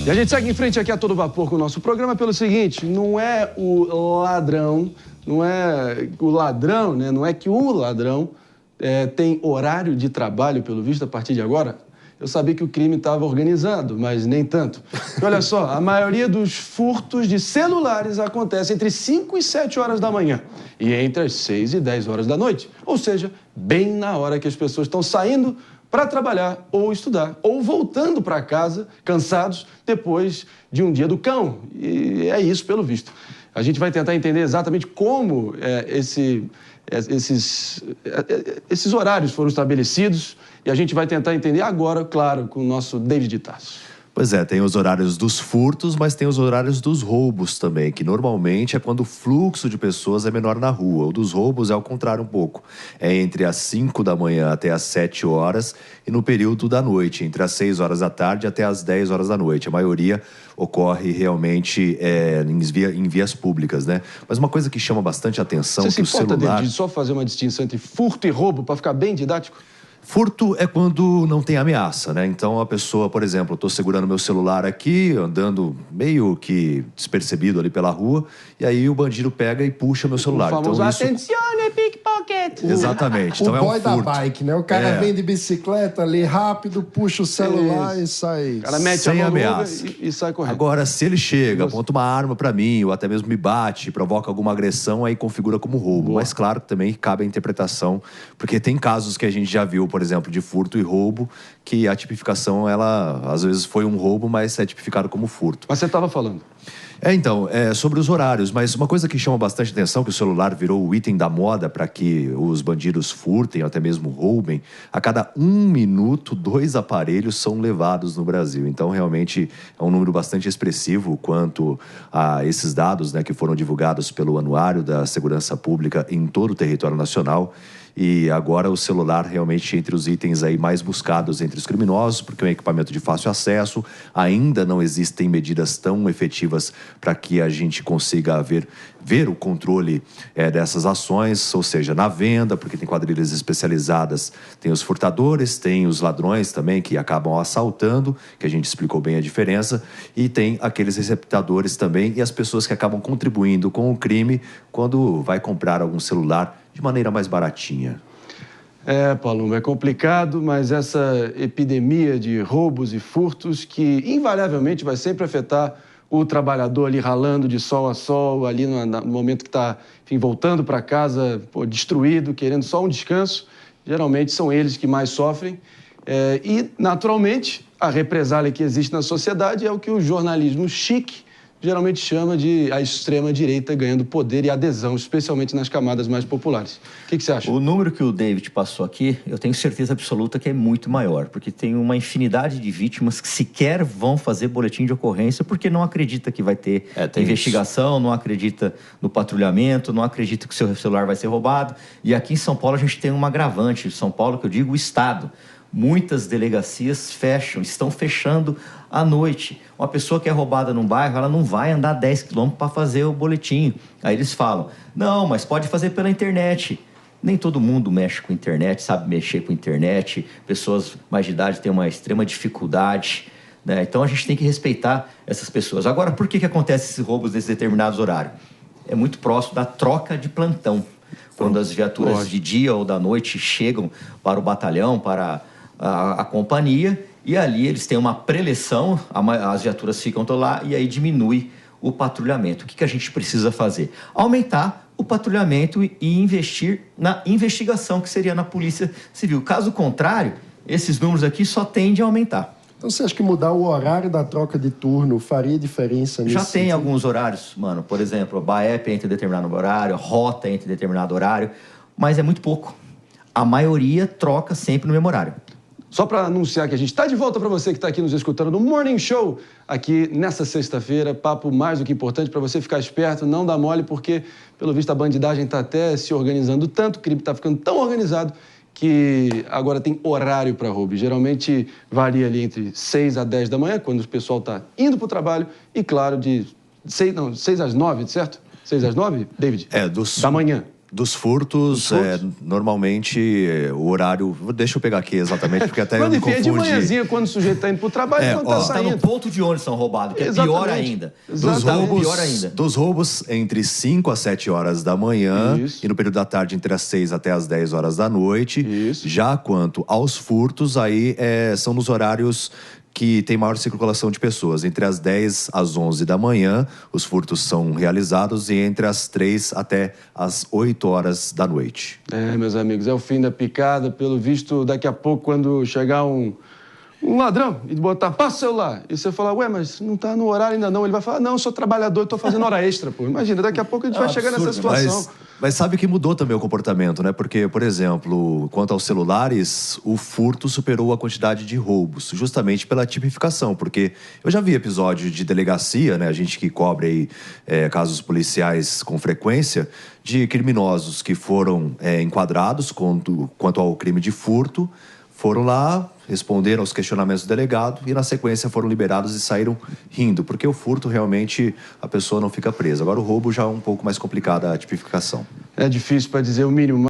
E a gente segue em frente aqui a todo vapor com o nosso programa pelo seguinte, não é o ladrão, né? Não é que o ladrão tem horário de trabalho, pelo visto, a partir de agora. Eu sabia que o crime estava organizado, mas nem tanto. E olha só, a maioria dos furtos de celulares acontece entre 5 e 7 horas da manhã e entre as 6 e 10 horas da noite. Ou seja, bem na hora que as pessoas estão saindo para trabalhar ou estudar, ou voltando para casa, cansados, depois de um dia do cão. E é isso, pelo visto. A gente vai tentar entender exatamente como esses horários foram estabelecidos e a gente vai tentar entender agora, claro, com o nosso David Tasso. Pois é, tem os horários dos furtos, mas tem os horários dos roubos também, que normalmente é quando o fluxo de pessoas é menor na rua. O dos roubos é ao contrário um pouco. É entre as 5 da manhã até as 7 horas e no período da noite, entre as 6 horas da tarde até as 10 horas da noite. A maioria ocorre realmente em vias públicas, né? Mas uma coisa que chama bastante atenção... Você se importa, David, de só fazer uma distinção entre furto e roubo, para ficar bem didático? Furto é quando não tem ameaça, né? Então a pessoa, por exemplo, eu estou segurando meu celular aqui, andando meio que despercebido ali pela rua, e aí o bandido pega e puxa meu celular. O famoso, então, isso... atencione, pickpocket! Exatamente, então o é um boy furto. da bike, né? O cara vem de bicicleta ali rápido, puxa o celular e sai. O cara mete sem a mão ameaça. E sai correndo. Agora, se ele chega, aponta uma arma para mim, ou até mesmo me bate, provoca alguma agressão, aí configura como roubo. Boa. Mas claro, também cabe a interpretação, porque tem casos que a gente já viu, por exemplo, de furto e roubo, que a tipificação, ela às vezes foi um roubo, mas é tipificado como furto. Mas você estava falando. Então, sobre os horários, mas uma coisa que chama bastante atenção, que o celular virou o item da moda para que os bandidos furtem, ou até mesmo roubem, a cada 1 minuto, 2 aparelhos são levados no Brasil. Então, realmente, é um número bastante expressivo quanto a esses dados, né, que foram divulgados pelo Anuário da Segurança Pública em todo o território nacional. E agora o celular realmente entre os itens aí mais buscados entre os criminosos, porque é um equipamento de fácil acesso, ainda não existem medidas tão efetivas para que a gente consiga ver o controle dessas ações, ou seja, na venda, porque tem quadrilhas especializadas, tem os furtadores, tem os ladrões também que acabam assaltando, que a gente explicou bem a diferença, e tem aqueles receptadores também e as pessoas que acabam contribuindo com o crime quando vai comprar algum celular de maneira mais baratinha. Palumbo, é complicado, mas essa epidemia de roubos e furtos que invariavelmente vai sempre afetar o trabalhador ali ralando de sol a sol, ali no momento que está, voltando para casa destruído, querendo só um descanso, geralmente são eles que mais sofrem. E, naturalmente, a represália que existe na sociedade é o que o jornalismo chique geralmente chama de a extrema-direita ganhando poder e adesão, especialmente nas camadas mais populares. O que você acha? O número que o David passou aqui, eu tenho certeza absoluta que é muito maior, porque tem uma infinidade de vítimas que sequer vão fazer boletim de ocorrência porque não acredita que vai ter investigação, não acredita no patrulhamento, não acredita que o seu celular vai ser roubado. E aqui em São Paulo a gente tem um agravante, São Paulo, que eu digo o Estado. Muitas delegacias estão fechando à noite. Uma pessoa que é roubada num bairro, ela não vai andar 10 quilômetros para fazer o boletim. Aí eles falam, não, mas pode fazer pela internet. Nem todo mundo mexe com internet, sabe mexer com internet. Pessoas mais de idade têm uma extrema dificuldade, né? Então a gente tem que respeitar essas pessoas. Agora, por que acontece esses roubos nesses determinados horários? É muito próximo da troca de plantão. Quando as viaturas de dia ou da noite chegam para o batalhão, para a companhia, e ali eles têm uma preleção, as viaturas ficam lá e aí diminui o patrulhamento. O que a gente precisa fazer? Aumentar o patrulhamento e investir na investigação, que seria na Polícia Civil. Caso contrário, esses números aqui só tendem a aumentar. Então você acha que mudar o horário da troca de turno faria diferença nisso? Já tem alguns horários, mano. Por exemplo, a BAEP entra em determinado horário, a Rota entra em determinado horário, mas é muito pouco. A maioria troca sempre no mesmo horário. Só para anunciar que a gente está de volta para você que está aqui nos escutando no Morning Show, aqui nessa sexta-feira, papo mais do que importante para você ficar esperto, não dá mole, porque, pelo visto, a bandidagem está até se organizando tanto, o crime está ficando tão organizado que agora tem horário para roubo. Geralmente varia ali entre 6 a 10 da manhã, quando o pessoal está indo para o trabalho, e claro, de 6 às 9, certo? 6 às 9, David? Da manhã. Dos furtos, normalmente o horário... Deixa eu pegar aqui exatamente, porque até quando eu me confundi. de manhãzinha, quando o sujeito está indo para o trabalho, quando está saindo. Tá no ponto de ônibus são roubados, que é pior ainda. Dos roubos entre 5 às 7 horas da manhã e no período da tarde entre as 6 até as 10 horas da noite. Isso. Já quanto aos furtos, aí são nos horários que tem maior circulação de pessoas. Entre as 10 às 11 da manhã, os furtos são realizados e entre as 3 até as 8 horas da noite. Meus amigos, é o fim da picada. Pelo visto, daqui a pouco, quando chegar um ladrão e botar, passa o celular, e você falar, ué, mas não tá no horário ainda não. Ele vai falar, não, eu sou trabalhador, eu tô fazendo hora extra, pô. Imagina, daqui a pouco a gente vai chegar nessa situação. Mas sabe que mudou também o comportamento, né? Porque, por exemplo, quanto aos celulares, o furto superou a quantidade de roubos, justamente pela tipificação. Porque eu já vi episódio de delegacia, né? A gente que cobre aí, casos policiais com frequência, de criminosos que foram enquadrados quanto ao crime de furto, foram lá, responderam aos questionamentos do delegado e, na sequência, foram liberados e saíram rindo. Porque o furto, realmente, a pessoa não fica presa. Agora, o roubo já é um pouco mais complicada a tipificação. É difícil para dizer o mínimo.